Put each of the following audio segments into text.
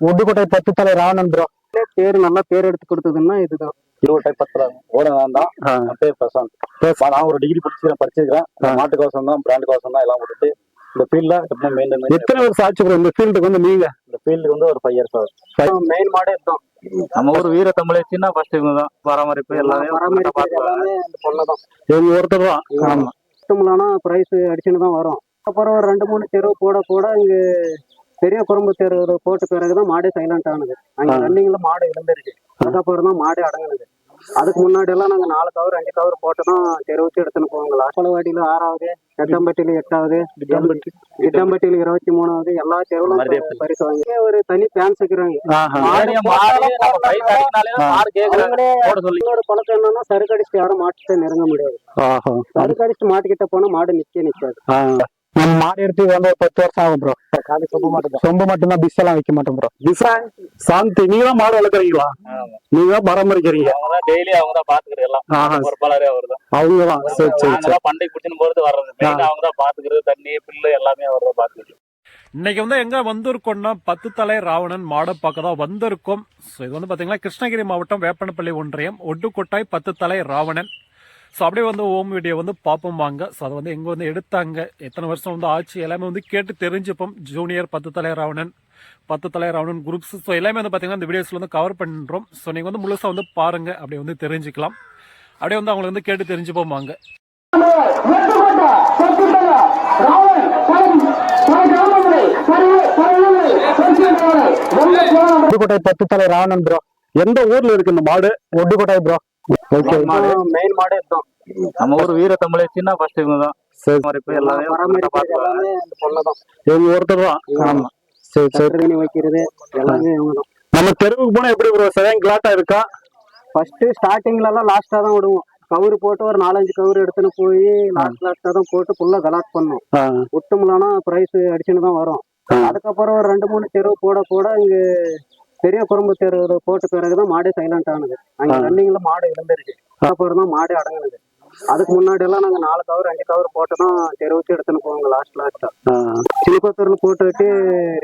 ஒட்டுக்கோட்டை 10 தலை ராவணன் ப்ரோ. பேரு நல்லா பேர் எடுத்து கொடுத்ததுன்னா இதுதான். 10 ஓனர் தான். பேர் பிரசாந்த். நான் ஒரு டிகிரி படிச்சிருக்கேன். மாட்டுக்கோசம் தான், பிராண்ட் கோசம் தான் எல்லாம் விட்டுட்டு இந்த ஃபீல்ட்ல எத்தனை வருஷம் ஆச்சு ப்ரோ இந்த ஃபீல்டுக்கு வந்து? நீங்க இந்த ஃபீல்டுக்கு வந்து ஒரு 5 இயர்ஸ் ஆகுது. மெயின் மாடே தான். நம்ம ஒரு வீர தமிழ் சின்ன ஃபர்ஸ்ட் இவங்க தான் பராமரிப்பு எல்லாமே பொண்ணுதான் இவங்க ஒருத்தர் தான். ஆமா, இஷ்டம்லானா பிரைஸ் அடிச்சுன்னு தான் வரும். அப்புறம் ஒரு 2-3 தெருவு போட இங்க பெரிய குறும்பு தெரு போட்ட பிறகுதான் மாடே சைலண்ட் ஆனது. அங்க ரன்னிங்ல மாடு இருந்துருச்சு. அதுக்கப்புறம் தான் மாடே அடங்குனது. அதுக்கு முன்னாடி எல்லாம் நாங்க 4 கவர் 5 கவர் போட்டுதான் தெருவுக்கு எடுத்துன்னு போவாங்க. லாஸ்பலவாடியில 6வது, எட்டம்பட்டியில 8வது, இட்டம்பட்டியில 23வது, எல்லா தெருவுலும் பரிசு வாங்கி ஒரு தனி ஃபேன்ஸ் இருக்கிறாங்க. பழக்கம் என்னன்னா சருக்கடிச்சு யாரும் மாட்டு நெருங்க முடியாது. சருக்கடிச்சு மாட்டுக்கிட்ட போனா மாடு நிக்காது. நம்ம மாடு எடுத்து வந்து 10 வருஷம் ஆகும் ப்ரோ. சொம்பு மட்டும்தான், பிஸ் எல்லாம் வைக்க மாட்டோம் ப்ரோ. சாந்தி நீங்க தான் மாடு வளர்க்குறீங்களா? நீங்க தான் பராமரிக்கிறீங்க? டெய்லி அவங்க தான் பாத்துக்கிறது எல்லாம். பொறுப்பாளரே அவர்தான். அவங்கதான். சரி பண்டைக்கு பிடிச்சுன்னு போறது வர்றது அவங்க தான் பாத்துக்கிறது. தண்ணி பில்லு எல்லாமே அவர் தான் பாத்துக்கிறது. இன்னைக்கு வந்து எங்க வந்திருக்கோம்னா 10 தலை ராவணன் மாடை பார்க்க தான் வந்திருக்கோம். ஸோ இது வந்து பாத்தீங்கன்னா கிருஷ்ணகிரி மாவட்டம் வேப்பனப்பள்ளி ஒன்றியம் ஒட்டுக்கொட்டாய் 10 தலை ராவணன். ஸோ அப்படியே வந்து ஹோம் வீடியோ வந்து பார்ப்போம் வாங்க. ஸோ அதை வந்து எங்கே வந்து எடுத்தாங்க, எத்தனை வருஷம் வந்து ஆச்சு, எல்லாமே வந்து கேட்டு தெரிஞ்சுப்போம். ஜூனியர் 10 தலை ராவணன், 10 தலை ராவணன் குரூப்ஸ், ஸோ எல்லாமே வந்து பார்த்தீங்கன்னா இந்த வீடியோஸில் வந்து கவர் பண்ணுறோம். ஸோ நீங்கள் வந்து முழுசாக வந்து பாருங்க, அப்படியே வந்து தெரிஞ்சுக்கலாம். அப்படியே வந்து அவங்களை வந்து கேட்டு தெரிஞ்சுப்போம் வாங்க. ஒட்டுக்கோட்டை 10 தலை ராவணன் ப்ரோ. எந்த ஊர்ல இருக்கு இந்த மாடு? ஒட்டுக்கோட்டை ப்ரோ. மெயின் மாடே தான். நம்ம ஒரு வீர தமிழ் சின்ன ஃபர்ஸ்ட் இவங்க தான். எல்லாமே பொண்ணுதான் இவங்க ஒருத்தர் தான். ஆமா, சரி வைக்கிறது எல்லாமே இவங்கதான். நம்ம தெருவுக்கு போனா எப்படி ப்ரோ? சரியா கிளாட்டா இருக்கா? ஃபர்ஸ்ட் ஸ்டார்டிங்ல எல்லாம் லாஸ்டா தான் விடுவோம். கவுரு போட்டு ஒரு 4-5 கவுரு எடுத்துன்னு போய் லாஸ்டா தான் போட்டு ஃபுல்லா கலாட் பண்ணும். விட்டோம்லானா பிரைஸ் அடிச்சுன்னு தான் வரும். அதுக்கப்புறம் ஒரு 2-3 தெருவு போட இங்க பெரிய குறும்பு தெரு போட்ட பிறகுதான் மாடே சைலண்ட் ஆனது. அங்க ரன்னிங்ல மாடு இருந்துருச்சு. அதுக்கப்புறம் தான் மாடே அடங்குனது. அதுக்கு முன்னாடி எல்லாம் நாங்க 4 கவர் 5 கவர் போட்டுதான் தெருவுக்கு எடுத்துன்னு போவாங்க. லாஸ்டா சிலுக்கத்தூர்ல போட்டுட்டு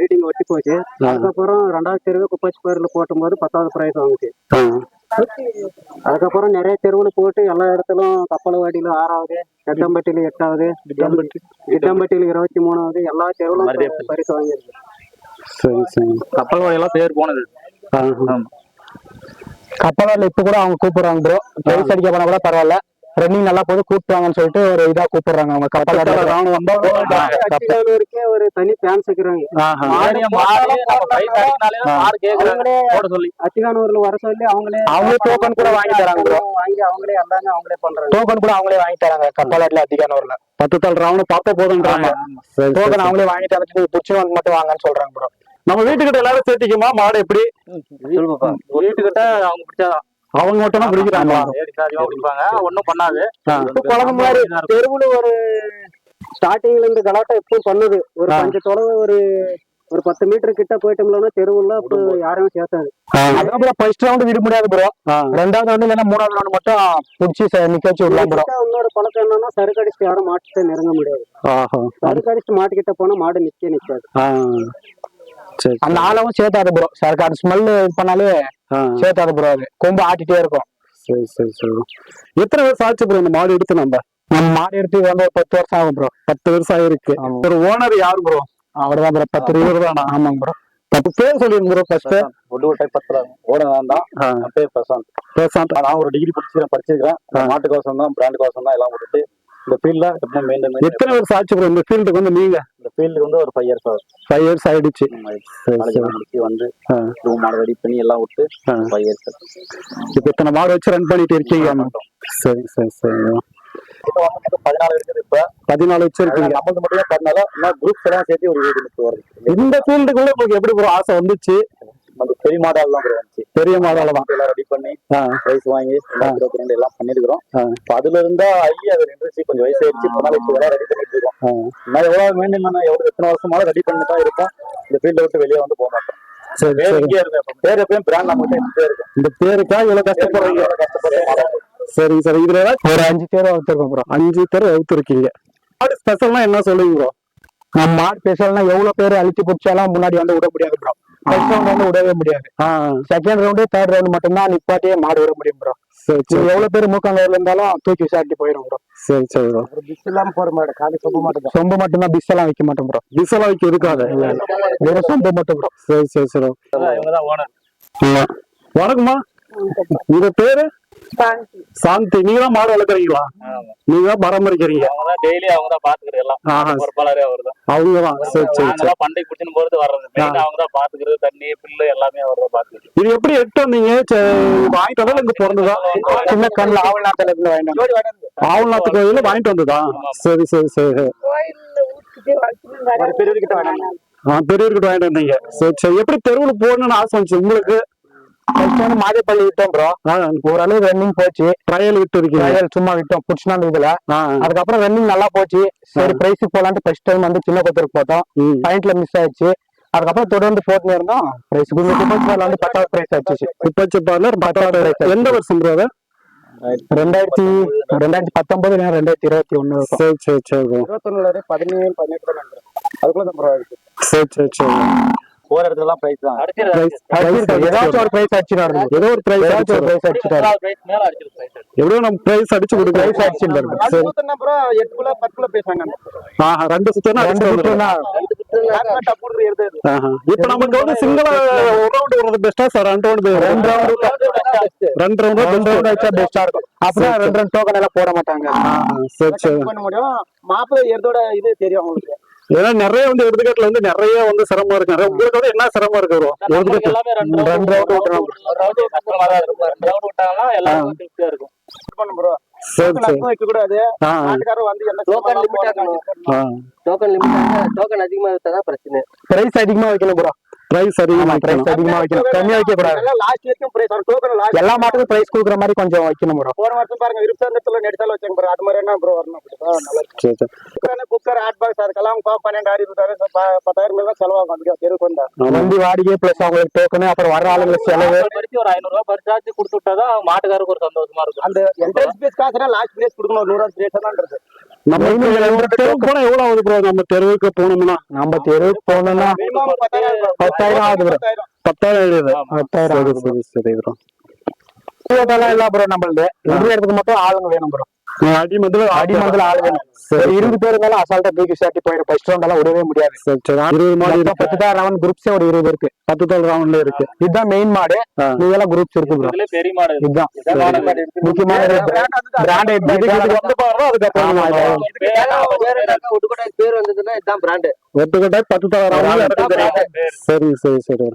ரீடிங் ஒட்டி போச்சு. அதுக்கப்புறம் 2வது தெருவு குப்பாச்சிப்பாரில போட்டும் போது 10வது பிரைஸ் வாங்குச்சு. அதுக்கப்புறம் நிறைய தெருவுல போட்டு எல்லா இடத்துலும் கப்பலவாடியில 6வது, எட்டம்பட்டியில 8வது, இட்டம்பட்டியில 23வது, எல்லா தெருவுலும் பரிசு வாங்கிருக்கு. சரி கப்பல் எல்லாம் பேர் போனது. கப்பலால இப்ப கூட அவங்க கூப்பிடுறாங்க ப்ரோ. பிரைஸ் அடிக்க போனா கூட பரவாயில்ல, ரன்னிங் நல்லா போது கூப்பிடுவாங்கன்னு சொல்லிட்டு ஒரு இதா கூப்பிடுறாங்க. அவங்க கப்பலால ஒரு தனி ஃபேன்ஸ் இருக்கிறாங்க. அத்திகானூர்ல வர சொல்லி அவங்களே டோக்கன் கூட வாங்கி தராங்க ப்ரோ. அவங்களே எல்லாமே அவங்களே பண்றாங்க. டோக்கன் கூட அவங்களே வாங்கி தராங்க கப்பலாட்ல அத்திகானூர்ல. 10 தலை ராவணன் பார்த்தா போதுன்றாங்க. டோக்கன் அவங்களே வாங்கி தரச்சு நீங்க பிடிச்சி வந்து மட்டும் வாங்கன்னு சொல்றாங்க ப்ரோ. நம்ம வீட்டுக்கிட்ட எல்லாரும் சேர்த்திக்குமா மாடு? எப்படி வீட்டுக்கிட்ட அவங்க பிடிச்சாதான் அவங்க மட்டும் தான் பிடிக்கிறாங்க. ஒன்னும் பண்ணாது. பழகம் மாதிரி தெருவுல ஒரு ஸ்டார்டிங்ல இருந்து கலாட்டம் எப்பவும் பண்ணுது. ஒரு 5 தொலைவு ஒரு 10 மீட்டர் கிட்ட போயிட்டோம்னா தெருவுல யாருமே சேர்த்தாது. அதுக்கப்புறம் ஃபர்ஸ்ட் ரவுண்ட் விட முடியாது ப்ரோ. 2வது ரவுண்ட் இல்லைன்னா 3வது ரவுண்ட் மட்டும் பிடிச்சி நிக்க வச்சு விடலாம் ப்ரோ. இன்னொரு பழக்கம் என்னன்னா சருக்கடிச்சு யாரும் மாட்டு நெருங்க முடியாது. சருக்கடிச்சு மாட்டுக்கிட்ட போனா மாடு நிக்காது. அந்த ஆளவும் சேர்த்தாது ப்ரோ. சரக்காடு ஸ்மெல் பண்ணாலே சேர்த்தாது ப்ரோ. அது கொம்பு ஆட்டிட்டே இருக்கும். சரி எத்தனை வருஷம் ஆச்சு ப்ரோ இந்த மாடு எடுத்து? நம்ம மாடு எடுத்து வந்து 10 வருஷம் ஆகும் ப்ரோ. 10 வருஷம் ஆயிருக்கு. ஒரு ஓனர் யாரு ப்ரோ? அவர்தான் ப்ரோ. 10 இருபது தானா? ஆமாங்க ப்ரோ. 10 பேர் சொல்லிருங்க ப்ரோ. ஃபர்ஸ்ட் ஒட்டுக்கோட்டை 10 ஓனர் தான். பேர் பிரசாந்த். நான் ஒரு டிகிரி படிச்சிருக்கேன். மாட்டுக்கோசம் தான், பிராண்ட் கோசம் தான் எல்லாம் விட்டுட்டு இந்த ஃபீல்ட்ல எத்தனை வருஷம் ஆச்சு ப்ரோ இந்த ஃபீல்டுக்கு வந்து? நீங்க இந்த ஃபீல்டுக்கு வந்து ஒரு 5 இயர்ஸ் ஆகுது. 5 இயர்ஸ் ஆயிடுச்சு. வந்து மாடு ரெடி பண்ணி எல்லாம் விட்டு 5 இயர்ஸ். இப்ப இத்தனை மாடு வச்சு ரன் பண்ணிட்டு இருக்கீங்க. சரி 14 இருக்குது. இப்ப 14 வச்சிருக்கீங்க. நமக்கு மட்டும் 14. குரூப்ஸ் எல்லாம் சேர்த்து ஒரு 7 வருது. இந்த ஃபீல்டுக்குள்ள உங்களுக்கு எப்படி ப்ரோ ஆசை வந்துச்சு? பெரிய மாடல் தான் வந்துச்சு. பெரிய மாடல் தான் எல்லாம் ரெடி பண்ணி பிரைஸ் வாங்கி 22 எல்லாம் பண்ணிருக்கிறோம். அதுல இருந்தா அது நின்றுச்சு. கொஞ்சம் வயசு ஆயிடுச்சு. ரெடி பண்ணிட்டு இருக்கோம். நான் எவ்வளவு மெயின்டைன் பண்ண எத்தனை வருஷமாலும் ரெடி பண்ணி தான் இருக்கோம். இந்த ஃபீல்ட விட்டு வெளியே வந்து போக மாட்டோம். பேர் எப்பயும் பிராண்ட் நம்மகிட்ட இருந்துட்டே இருக்கும். இந்த பேருக்கா இவ்வளவு கஷ்டப்படுறீங்க? சரி இதுல ஒரு 5 பேர் அவுத்திருக்கோம் ப்ரோ. 5 பேர் அவுத்திருக்கீங்க. மாடு ஸ்பெஷல்னா என்ன சொல்லுங்க ப்ரோ? நம்ம மாடு ஸ்பெஷல்னா எவ்வளவு பேர் அழுத்தி பிடிச்சாலும் முன்னாடி வந்து விட முடியாது ப்ரோ. ஃபர்ஸ்ட் ரவுண்ட் வந்து விடவே முடியாது. செகண்ட் ரவுண்டு தேர்ட் ரவுண்ட் மட்டும்தான் நிப்பாட்டியே மாடு விட முடியும் ப்ரோ. சரி சரி எவ்வளவு பேர் மூக்காங்கூர்ல இருந்தாலும் தூக்கி விசாரிட்டு போயிடும் ப்ரோ. சரி சரி ப்ரோ. பிஸ் இல்லாம போற மாடு காலி சொம்ப மாட்டேன். சொம்பு மட்டும்தான், பிஸ் எல்லாம் வைக்க மாட்டோம் ப்ரோ. பிஸ் எல்லாம் வைக்க இருக்காது. வெறும் சொம்பு மட்டும் ப்ரோ. சரி சரி சரி. வணக்கம்மா, உங்க பேரு? சாந்தி. நீங்க தான் மாடு வளர்க்குறீங்களா? நீங்க தான் பராமரிக்கிறீங்க? டெய்லி அவங்க தான் பாத்துக்கிறது எல்லாம். பொறுப்பாளரே அவர்தான். அவங்கதான். சரி சரி சரி. பண்டைக்கு பிடிச்சின்னு போறது வர்றது மெயின் அவங்க தான் பாத்துக்கிறது. தண்ணி பில்லு எல்லாமே அவர் தான் பாத்துக்கிறது. இது எப்படி எடுத்து வந்தீங்க? வாங்கிட்டு வந்தா இங்க பிறந்ததா? சின்ன கண்ணில் ஆவல்நாத்துல இருந்து வாங்கிட்டு ஆவல்நாத்து கோயில வாங்கிட்டு வந்ததா? சரி சரி சரி. பெரியவர்கிட்ட வேணாம். பெரியவர்கிட்ட வாங்கிட்டு வந்தீங்க. சரி சரி. எப்படி தெருவுல போகணும்னு ஆசை வந்துச்சு உங்களுக்கு? வந்து மாதப்பள்ளி விட்டோம் ப்ரோ. ஓரளவு ரன்னிங் போச்சு. ட்ரையல் விட்டு இருக்கீங்க? ட்ரையல் சும்மா விட்டோம் புடிச்சுனா இதுல. அதுக்கப்புறம் ரன்னிங் நல்லா போச்சு. சரி பிரைஸ் போலான்ட்டு ஃபர்ஸ்ட் டைம் வந்து சின்ன கொத்தருக்கு போட்டோம். பாயிண்ட்ல மிஸ் ஆயிடுச்சு. அதுக்கப்புறம் தொடர்ந்து போட்டுனே இருந்தோம். பிரைஸ் வந்து 10வது பிரைஸ் ஆச்சு. இப்பச்சு பார்லர் 10வது பிரைஸ். எந்த வருஷம் ப்ரோ? 2019 2021. சரி சரி சரி. 21 17 18 அதுக்குள்ள தான் ப்ரோ ஆயிடுச்சு. சரி சரி சரி. போற இடத்துல எல்லாம் பிரைஸ் தான். ஏதாச்சும் ஒரு பிரைஸ் அடிச்சுட்டாரு. ஏதோ ஒரு பிரைஸ் அடிச்சுட்டாரு. மேல அடிச்சிருக்கு பிரைஸ். எப்படியோ நம்ம பிரைஸ் அடிச்சு கொடுக்க பிரைஸ் அடிச்சுட்டாரு. ப்ரோ 8 குள்ள 10 குள்ள பேசாங்க. ரெண்டு சுத்தனா இப்ப நமக்கு வந்து சிங்கிள் ஒரு ரவுண்ட் வரது பெஸ்டா சார்? ரெண்டு ரவுண்ட் வச்சா பெஸ்டா இருக்கும். அப்புறம் 2 ரன் டோக்கன் எல்லாம் போட மாட்டாங்க. சரி சரி. பண்ண முடியும். மாப்பிள்ளை எதோட இது தெரியும் உங்களுக்கு. ஏன்னா நிறைய வந்து எடுத்துக்காட்டுல வந்து நிறைய வந்து சிரமம் இருக்கு. உங்களுக்கு வந்து என்ன சிரமம் இருக்கு ப்ரோ? எல்லாமே 2 ரவுண்ட் விட்டாங்கன்னா எல்லாரும் திருப்தியா இருக்கும். ப்ரோ சரி சரி. வைக்க கூடாது. நாட்டுக்காரர் வந்து என்ன டோக்கன் லிமிட் ஆகணும். டோக்கன் அதிகமா இருந்தா பிரச்சனை. பிரைஸ் அதிகமா வைக்கணும் ப்ரோ. பிரைஸ் அதிகமா வைக்கணும். கம்மியா வைக்க கூடாது. லாஸ்ட் வரைக்கும் பிரைஸ் டோக்கன் லாஸ்ட் எல்லா மாட்டுக்கும் பிரைஸ் கொடுக்குற மாதிரி கொஞ்சம் வைக்கணும் ப்ரோ. போன வருஷம் பாருங்க விருப்பத்துல நெடுசால வச்சாங்க ப்ரோ. அது மாதிரி என்ன ப்ரோ வரணும். நல்லா இருக்கு. குக்கர் ஹாட் பாக்ஸ் அதுக்கெல்லாம் 12,000 10,000 தான் செலவாகும். அதுக்கு தெருக்கு வந்தா வண்டி வாடகை பிளஸ் அவங்களுக்கு டோக்கனு அப்புறம் வர ஆளுங்களுக்கு செலவு ஒரு 500 ரூபாய் பரிசாச்சு கொடுத்து விட்டாதான் மாட்டுக்காருக்கு ஒரு சந்தோஷமா இருக்கும். அந்த என்ட்ரன்ஸ் ஃபீஸ் காசுனா லாஸ்ட் ஃபீஸ் கொடுக்கணும். 100 ரூபாய் தான் இருக்கு. நம்ம தெருவுக்கு போனா எவ்வளவு ஆகுது ப்ரோ? நம்ம தெருவுக்கு போனோம்னா 10,000 ஆகுது ப்ரோ. 10,000 சரி ப்ரோ. இல்ல ப்ரோ நம்மளது இடத்துக்கு மட்டும் ஆளுங்க வேணும் ப்ரோ. அடிமந்தில ஆளு வேணும். 20 பேர் இருந்தாலும் அசால்ட்டா தூக்கி சாட்டி போயிடும். ஃபர்ஸ்ட் ரவுண்ட் எல்லாம் விடவே முடியாது. 20 மாடு 10 ரவுண்ட் குரூப்ஸே ஒரு 20 இருக்கு. 10 ரவுண்ட்ல இருக்கு. இதுதான் மெயின் மாடு. இதெல்லாம் குரூப்ஸ் இருக்கு ப்ரோ. இதுல பெரிய மாடு இதுதான் முக்கியமான பிராண்டட் வந்து பாருங்க. அதுக்கப்புறம் ஒட்டுக்கோட்டை பேர் வந்ததுன்னா இதுதான் பிராண்ட். ஒட்டுக்கோட்டை 10 ரவுண்ட். சரி சரி சரி.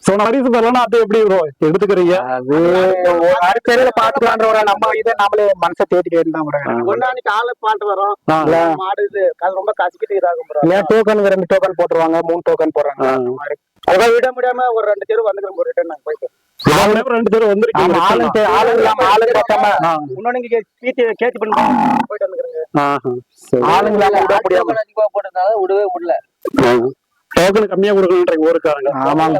சோ பரிசு தரலாம். அது எப்படி ப்ரோ எடுத்துக்கிறீங்க? அது பாத்துக்கலான்ற ஒரு நம்ம இதை நம்மளே மனசை தேடிக்கிட்டு தான் ப்ரோ. ஒன்னானிக்கு ஆளு பாட்டு வரும். மாடு இது ரொம்ப கசிக்கிட்டு இதாகும் ப்ரோ. இல்ல டோக்கன் 2 டோக்கன் போட்டுருவாங்க, 3 டோக்கன் போடுறாங்க. அதான் விட முடியாம ஒரு 2 பேர் வந்துக்கிறோம். ரிட்டர்ன் நாங்க போயிட்டு 2 பேர் வந்திருக்கீங்க. ஆளு இல்லாம ஆளு பத்தாம முன்னாடி கேட்சி பண்ணி போயிட்டு வந்துக்கிறேங்க. ஆளுங்க இல்லாம விட முடியாம அதிகமா போட்டதுனால விடவே முடியல. டோக்கன் கம்மியா கொடுக்கணும்ன்றீங்க ஊருக்காரங்க. ஆமாங்க.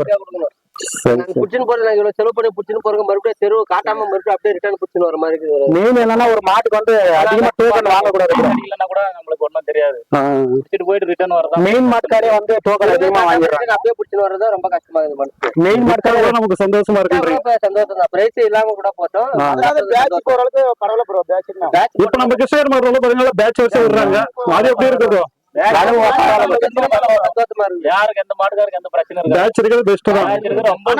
புடிச்சுன்னு போறது நாங்க இவ்வளவு செலவு பண்ணி புடிச்சுன்னு போறோம். மறுபடியும் தெருவு காட்டாம மறுபடியும் அப்படியே ரிட்டர்ன் புடிச்சுன்னு வர மாதிரி இருக்கு. மெயின் என்னன்னா ஒரு மாட்டுக்கு வந்து அதிகமா டோக்கன் வாங்க கூடாது. இல்லன்னா கூட நம்மளுக்கு ஒண்ணும் தெரியாது. புடிச்சிட்டு போயிட்டு ரிட்டர்ன் வரதா. மெயின் மாட்டுக்காரே வந்து டோக்கன் அதிகமா வாங்கிடுறாங்க. அப்படியே புடிச்சுன்னு வரதா ரொம்ப கஷ்டமா இருக்கு மனசுக்கு. மெயின் மாட்டுக்காரே நமக்கு சந்தோஷமா இருக்கு. சந்தோஷம் தான். பிரைஸ் இல்லாம கூட போட்டோம். அதாவது பேட்ச் போற அளவுக்கு பரவாயில்ல ப்ரோ. பேட்ச் இப்ப நம்ம கிருஷ்ணகிரி மாவட்டத்துல பாத்தீங்கன்னா பேட்ச் வச்சு விடுறாங்க. அது எப்படி இருக்குது? யாருக்கு எந்த மாட்டுக்காருக்கு எந்த பிரச்சனை இருக்கு? பேட்ச் இருக்கிறது பெஸ்ட் தான். ரொம்ப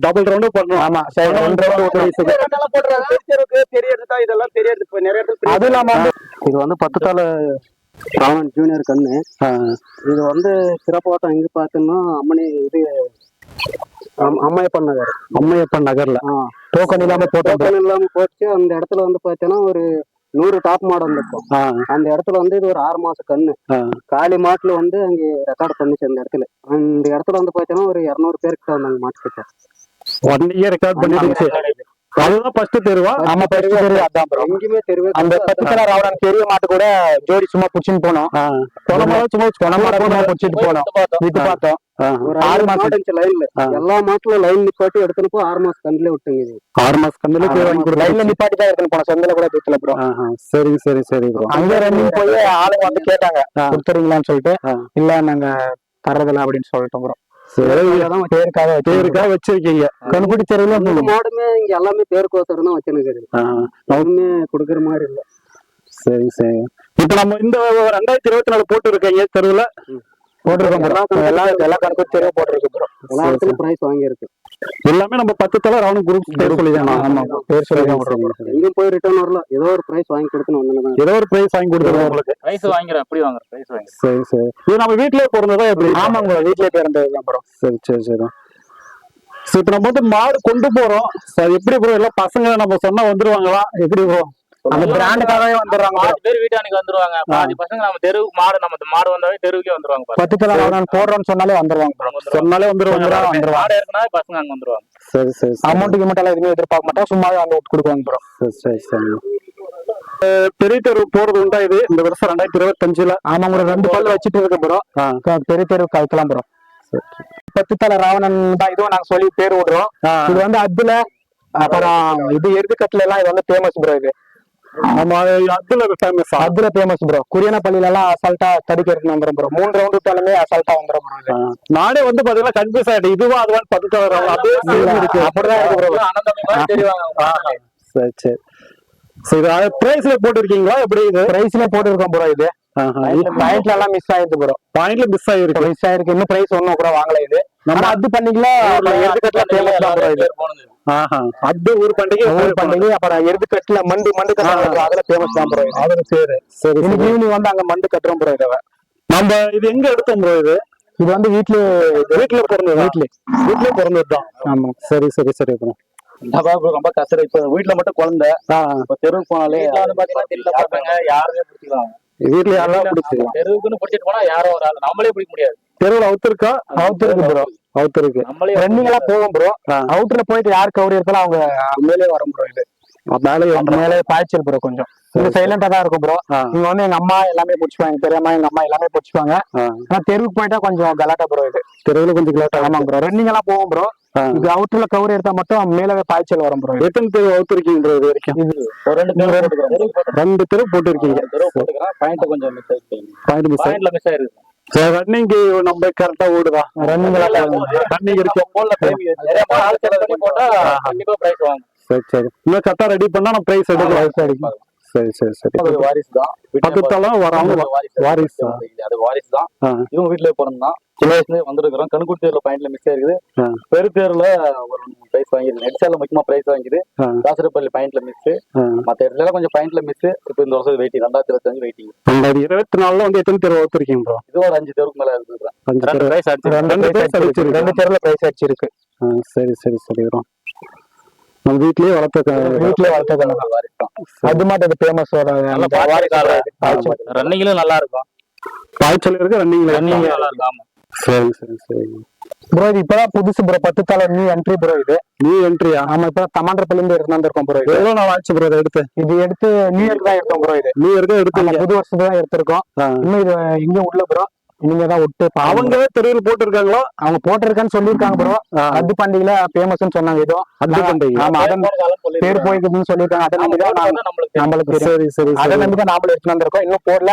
டபுள் ரவுண்ட் பண்ணணும். ஆமா சரி 2 ரவுண்ட் தெரியாது தான். இதெல்லாம் தெரியாது. இப்ப நிறைய இடத்துல அது இல்லாம இது வந்து 10 தலை ராவணன் ஜூனியர் கண்ணு. இது வந்து சிறப்பாட்டம் எங்க பார்த்தோம்னா அம்மனி இது அம்மையப்பன் நகர்ல டோக்கன் இல்லாம போட்டு அந்த இடத்துல வந்து பார்த்தோன்னா ஒரு 100 டாப் மாடு வந்துருக்கும். அந்த இடத்துல வந்து இது ஒரு 6 மாச கண்ணு. காளி மாட்டுல வந்து அங்க ரெக்கார்ட் பண்ணிச்சு. அந்த இடத்துல வந்து பார்த்தோன்னா ஒரு 200 பேருக்கு வந்தாங்க மாட்டு கிட்ட. 1 இயர் ரெக்கார்ட் பண்ணிருச்சு. அதுதான் ஃபர்ஸ்ட் தெருவா? ஆமா, ஃபர்ஸ்ட் தெரு அதான் ப்ரோ. எங்கேயுமே தெருவே அந்த 10 தலை ராவணன் பெரிய மாட்டு கூட ஜோடி சும்மா புடிச்சுன்னு போனோம். சும்மா புடிச்சிட்டு போனோம், விட்டு பார்த்தோம். ஒரு 6 6 மாசம் மாடு இருந்துச்சு லைன்ல. எல்லா மாட்டுல லைன் நிப்பாட்டி எடுத்துன்னு போய் 6 மாசம் கண்டுல விட்டுங்க. இது 6 மாசம் கண்ணுல போய் வாங்கி லைன்ல நிப்பாட்டி தான் எடுத்துன்னு போனோம், சந்தில கூட தூக்கல ப்ரோ. சரி சரி சரி ப்ரோ. அங்க ரன்னிங் போய் ஆளுங்க வந்து கேட்டாங்க கொடுத்துறீங்களான்னு சொல்லிட்டு, இல்ல நாங்க தரதில்ல அப்படின்னு சொல்லிட்டோம் ப்ரோ. பேருக்காக வச்சிருக்கீங்க. கண்குடி தெருவுல இந்த மாடுமே இங்க எல்லாமே பேருக்கோசரம் தான் வச்சுருக்காரு, ஒண்ணுமே கொடுக்குற மாதிரி இல்ல. சரி சரி. இப்ப நம்ம இந்த 2024 போட்டு இருக்கீங்க தெருவுல போட்டிருக்கோம். எல்லா கணக்கு தெருவு போட்டிருக்கு ப்ரோ. எல்லா இடத்துலயும் பிரைஸ் வாங்கியிருக்கு. எல்லாமே நம்ம 10 தலை ராவணன் குரூப் பேர் சொல்லி தான். ஆமா, பேர் சொல்லி தான் போடுறோம். எங்கேயும் போய் ரிட்டர்ன் வரல, ஏதோ ஒரு பிரைஸ் வாங்கி கொடுக்கணும் ஒண்ணுதான். ஏதோ ஒரு பிரைஸ் வாங்கி கொடுத்துருவோம் உங்களுக்கு. பிரைஸ் வாங்குறேன், எப்படி வாங்குறேன் பிரைஸ் வாங்கி. சரி சரி. இது நம்ம வீட்லயே பிறந்ததா எப்படி? ஆமாங்க, வீட்லயே பிறந்ததுதான் ப்ரோ. சரி சரி சரி. இப்ப நம்ம வந்து மாடு கொண்டு போறோம், எப்படி ப்ரோ? எல்லாம் பசங்க நம்ம சொன்னா வந்துருவாங்களா எப்படி ப்ரோ? அந்த பிராண்டுக்காகவே வந்துடுறாங்க. 4 பேர் வீட்டானுக்கு வந்துருவாங்க. பாதி பசங்க நம்ம தெருவுக்கு மாடு வந்தாவே தெருவுக்கே வந்துருவாங்க. 10 தலை ராவணன் போடுறோம்னு சொன்னாலே வந்துருவாங்க. சொன்னாலே வந்துருவாங்க. மாடு இருக்குன்னா பசங்க அங்க வந்துருவாங்க. சரி சரி. அமௌண்ட்டுக்கு மட்டும் எல்லாம் எதுவுமே எதிர்பார்க்க மாட்டோம், சும்மாவே வந்து விட்டு கொடுக்குவாங்க ப்ரோ. சரி சரி சரி. பெரிய தெரு போறது உண்டா இது இந்த வருஷம் 2025ல? ஆமா ப்ரோ, 2 பல்லு வச்சுட்டு இருக்கு ப்ரோ. பெரிய தெரு கழிக்கலாம் ப்ரோ. 10 தலை ராவணன் தான் இதுவும் நாங்க சொல்லி பேர் விடுறோம். இது வந்து அதுல அப்புறம் இது எருதுக்கட்டுல எல்லாம் இது வந்து ஃபேமஸ் ப்ரோ. இது ஆமா, அதுல ஃபேமஸ் ப்ரோ. குரியனப்பள்ளியில எல்லாம் அசால்ட்டா தடுக்கிறதுக்கு வந்துடும் ப்ரோ. 3 ரவுண்ட் விட்டாலுமே அசால்ட்டா வந்துடும் ப்ரோ. நானே வந்து பாத்தீங்கன்னா கன்ஃபியூஸ் ஆயிட்டு, இதுவா அதுவா 10 தலை ராவணன் அப்படிதான் இருக்கு ப்ரோ. சரி சரி சரி. பிரைஸ்ல போட்டுருக்கீங்களா எப்படி? இது பிரைஸ்ல போட்டுருக்கோம் ப்ரோ. இது பாயிண்ட்ல எல்லாம் மிஸ் ஆயிருக்கு ப்ரோ. பாயிண்ட்ல மிஸ் ஆயிருக்கு. இன்னும் பிரைஸ் ஒன்னும் கூட வாங்கல. இது நம்ம அது பண்ணிக்கலாம். அது ஒரு பண்டிகை அப்புறம் எருதுக்கட்டுல மண்டு கட்டுறாங்க, அதுல ஃபேமஸ் தான் ப்ரோ. அதுல சரி சரி. ஈவினிங் வந்து அங்க மண்டு கட்டுறோம் ப்ரோ. இதை நம்ம இது எங்க எடுத்தோம் ப்ரோ? இது வந்து வீட்ல பிறந்ததுதான். ஆமா, சரி சரி சரி ப்ரோ. ரொம்ப கஷ்டம். இப்ப வீட்டுல மட்டும் குழந்தை, தெருவுக்கு போனாலே யாருமே பிடிச்சிக்கலாம். வீட்டுல யாரெல்லாம் பிடிச்சிக்கலாம். தெருவுக்குன்னு பிடிச்சிட்டு போனா யாரும் ஒரு ஆள் நம்மளே பிடிக்க முடியாது. தெருவுல அவுத்திருக்கு ப்ரோ. அவுத்திருக்கு ரன்னிங் எல்லாம் போகும் ப்ரோ. அவுட்டர்ல போயிட்டு யார் கவரி இருக்கலாம் அவங்க மேலே வரும் ப்ரோ. இது மேலே பாய்ச்சல் ப்ரோ. கொஞ்சம் சைலண்டா தான் இருக்கும் ப்ரோ. இங்க வந்து எங்க அம்மா எல்லாமே பிடிச்சுப்பாங்க, பெரியம்மா எங்க அம்மா எல்லாமே பிடிச்சுப்பாங்க. ஆனா தெருவுக்கு போயிட்டா கொஞ்சம் கலாட்டா ப்ரோ. இது தெருவுல கொஞ்சம் கலாட்டா. ஆமா ப்ரோ, ரன்னிங் எல்லாம் போகும் ப்ரோ. இது அவுட்டர்ல கவர் எடுத்தா மட்டும் மேலவே பாய்ச்சல் வரும் ப்ரோ. எத்தனை தெரு அவுத்திருக்கீங்க ப்ரோ இது வரைக்கும்? ரெண்டு தெரு போட்டுருக்கீங்க. பாயிண்ட் கொஞ்சம் மிஸ் ஆயிருக்கு. பாயிண்ட்ல மிஸ் ஆயிருக்கு. ரன்னிங் நம்ம கரெக்டா ஓடுதா? ரன்னிங் இருக்கு. போட்டா கண்டிப்பா பிரைஸ் வாங்க. சரி சரி. இன்னும் கரெக்டா ரெடி பண்ணா நம்ம பிரைஸ் எடுக்கலாம். சரி சரி சரி. வாரிசு தான். பக்கத்தாலும் வராங்க. வாரிசு அது வாரிசு தான். இவங்க வீட்டுல பிறந்தான். சின்ன வயசுல வந்துருக்கிறோம். கணுக்குடி தேர்ல பாயிண்ட்ல மிஸ் ஆயிருக்குது. பெரு தேர்ல ஒரு பிரைஸ் வாங்கிருக்கு. நெட்ஸால முக்கியமா பிரைஸ் வாங்கிது. காசரப்பள்ளி பாயிண்ட்ல மிஸ். மத்த இடத்துல கொஞ்சம் பாயிண்ட்ல மிஸ். இப்ப இந்த வருஷம் வெயிட்டிங் 2025 வெயிட்டிங். 2024 வந்து எத்தனை தேர்வு வச்சிருக்கீங்க ப்ரோ? இது ஒரு 5 தேர்வுக்கு மேல இருக்குறேன். 2 பிரைஸ் அடிச்சிருக்கு. 2 தேர்வுல பிரைஸ் அடிச்சிருக்கு. சரி சரி சரி ப்ரோ. நம்ம வீட்லயே வளர்த்த அது மட்டும் ஃபேமஸ். ரன்னிங்ல நல்லா இருக்கும். பாய்ச்சல் இருக்கு. ரன்னிங் நல்லா இருக்கும். சரி சரி சரி ப்ரோ. இது இப்பதான் புதுசு ப்ரோ. 10 தலை நியூ என்ட்ரி ப்ரோ. இது நியூ என்ட்ரியா? ஆமா, இப்ப தமாண்டப்பள்ளில இருந்து எடுத்துருக்கோம் ப்ரோ. எவ்வளவு நாள் ஆச்சு ப்ரோ எடுத்து? இது எடுத்து நியூ இயர்க்கு தான் எடுத்தோம் ப்ரோ. இது நியூ இயர்க்கு எடுத்து புது வருஷத்துக்கு தான் எடுத்திருக்கோம். இன்னும் இது எங்கேயும் உள்ள ப்ரோ. நீங்க தான் விட்டு அவங்க தெருவில் போட்டிருக்காங்களோ? அவங்க போட்டிருக்கான்னு சொல்லியிருக்காங்க ப்ரோ. அது பண்டிகைல ஃபேமஸ்ன்னு சொன்னாங்க. ஏதோ அது பண்டிகை. ஆமா, அதன் பேர் போயிருக்குன்னு சொல்லியிருக்காங்க. அதை நம்பி தான் நம்மளுக்கு சரி சரி அதை நம்பி தான் நாமளும் எடுத்துட்டு வந்திருக்கோம். இன்னும் போடல.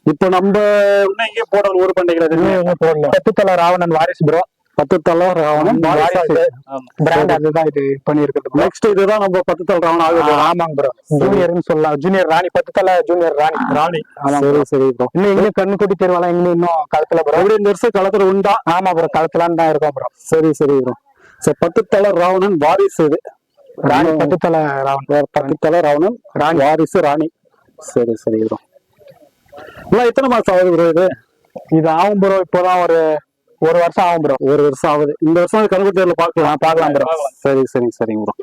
இப்போ நம்ம இன்னும் எங்கேயும் போடல. ஒரு பண்டிகைல எதுவுமே போடல. 10 தலை ராவணன் வாரிசு ப்ரோ. 10 தலை ராவணன் பிராண்ட் அதுதான் இது பண்ணிருக்கிறது. நெக்ஸ்ட் இதுதான் நம்ம 10 தலை ராவணன் ஆகுது. ஆமாங்க ப்ரோ. ஜூனியர்னு சொல்லலாம். ஜூனியர் ராணி. 10 தலை ஜூனியர் ராணி. சரி சரி ப்ரோ. இன்னும் கண்ணுக்குட்டி தேர்வெல்லாம் இன்னும் களத்துல ப்ரோ. இந்த வருஷம் களத்துல உண்டா? ஆமா ப்ரோ, களத்துலான்னு தான் இருக்கோம் ப்ரோ. சரி சரி ப்ரோ. சரி, 10 தலை ராவணன் வாரிசு. இது ராணி. 10 தலை ராவணன். 10 தலை ராவணன் ராணி வாரிசு ராணி. சரி சரி ப்ரோ. எத்தனை மாசம் ஆகுது ப்ரோ இது? இது ஆகும் ப்ரோ. இப்போதான் ஒரு வருஷம் ஆகும் ப்ரோ. ஒரு வருஷம் ஆகுது. இந்த வருஷம் கருப்பு தேர்ல பாக்கலாம் ப்ரோ. சரி சரி சரிங்க ப்ரோ.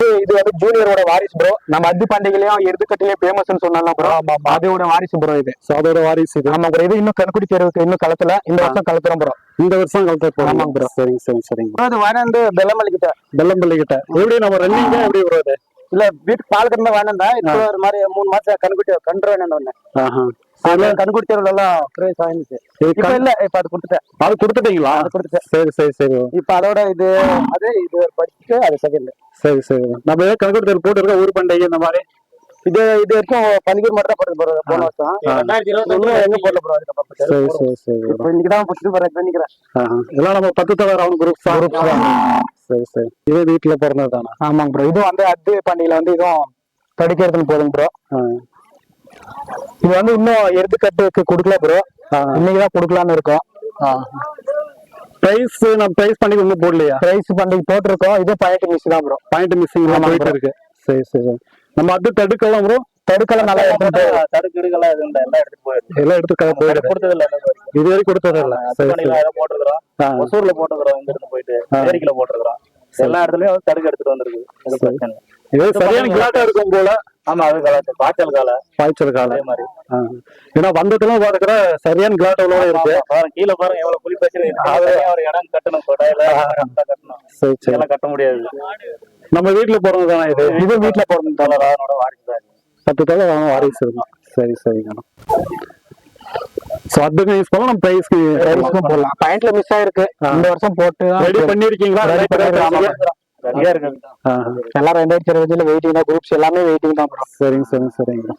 அடுத்து இது வந்து ஜூனியரோட வாரிசு ப்ரோ. நம்ம அத்தி பண்டிகையிலயும் எருதுக்கட்டிலயும் ஃபேமஸ்னு சொன்னாலும் ப்ரோ. அதோட வாரிசு ப்ரோ இது. அதோட வாரிசு இது. ஆமா ப்ரோ. இது இன்னும் கண்குடி தேர்வுக்கு இன்னும் களத்துல இந்த வருஷம் கலத்துறோம் ப்ரோ. இந்த வருஷம் கலத்துறோம். ஆமாங்க ப்ரோ. சரிங்க. அது வாங்கினது பெல்லம்பள்ளி கிட்ட. எப்படி நம்ம ரன்னிங் எப்படி ப்ரோ அது? இல்ல வீட்டுக்கு பால் கட்டினா வாங்கினா இப்போ ஒரு மாதிரி 3 மாசம் கண்குட்டி கன்று வாங்கினேன். கண்குடி தேர்வுல எல்லாம் பிரைஸ் வாங்கிச்சு. இப்ப இல்ல, இப்ப அது கொடுத்துட்டேன். அது கொடுத்துட்டீங்களா? அது கொடுத்துட்டேன். சரி. இப்ப அதோட இது ஒரு படிச்சுட்டு அது செகண்ட். சரி. நம்ம கணக்கு தேர்வு போட்டு இருக்க ஊர் பண்டிகை இந்த மாதிரி இது வரைக்கும் பனிக்கூர் மட்டும் தான் போட்டு போறது. போன வருஷம் 2021 எங்க போடல ப்ரோ. சரி. இப்போ இன்னைக்குதான் புடிச்சு போறேன் நினைக்கிறேன். இதெல்லாம் நம்ம 10 தலை ராவணன் குரூப் சரி. இது வீட்டுல பிறந்தது தானே? ஆமாங்க ப்ரோ. இதுவும் வந்து அத்தி பண்டிகையில வந்து இதுவும் தடுக்கிறதுன்னு போதுங்க ப்ரோ. இது வந்து இன்னும் எடுத்துக்கட்டுக்கு கொடுக்கல ப்ரோ. இன்னைக்குதான் கொடுக்கலான்னு இருக்கோம். பிரைஸ் நம்ம பிரைஸ் பண்ணி ஒன்றும் போடலையா? பிரைஸ் பண்ணி போட்டிருக்கோம். இது பாயிண்ட் மிஸ் தான் ப்ரோ. பாயிண்ட் மிஸ்ஸிங் போயிட்டு இருக்கு. சரி. நம்ம அது தடுக்கலாம் ப்ரோ. தடுக்கலாம் நல்லா எடுத்துட்டு தடுக்கெடுக்கலாம் எல்லாம் எடுத்துட்டு போயிடுது. எல்லாம் எடுத்து போயிடுது. கொடுத்தது இல்ல இது வரைக்கும் கொடுத்தது இல்ல. போட்டுக்கிறோம். ஒசூர்ல போட்டுக்கிறோம். இங்க இருந்து போயிட்டு ஏரிக்கில போட்டுக்கிறோம். எல்லா இடத்துலயும் தடுக்க எடுத்துட்டு வந்திருக்கு. இது சரியான கிளாட்டா இருக்கும் போல. ஆமா, அது காய்ச்சல் கால அதே மாதிரி. ஏன்னா வந்ததுல பாத்துக்கிற சரியான கிளாட்டோட இருக்கு. கீழே பாருங்க எவ்வளவு புளி பச்சை. ஒரு இடம் கட்டணும். கட்டணும். சரி. எல்லாம் கட்ட முடியாது. நம்ம வீட்டுல போறது தானே இது? இது வீட்டுல போறது தானே? ராவனோட வாரிசு தான். 10 தலை ராவணன் வாரிசு இருக்கும். சரிங்க. சோ அதுக்கு யூஸ் பண்ணலாம். நம்ம பிரைஸ்க்கு போடலாம். பாயிண்ட்ல மிஸ் ஆயிருக்கு. இந்த வருஷம் போட்டு ரெடி பண்ணிருக்கீங்களா? ரெடி பண்ணிருக்காங்க. சரியா இருக்கு. எல்லாரும் 2025 வெயிட்டிங் தான். குரூப்ஸ் எல்லாமே வெயிட்டிங் தான் ப்ரோ. சரிங்க.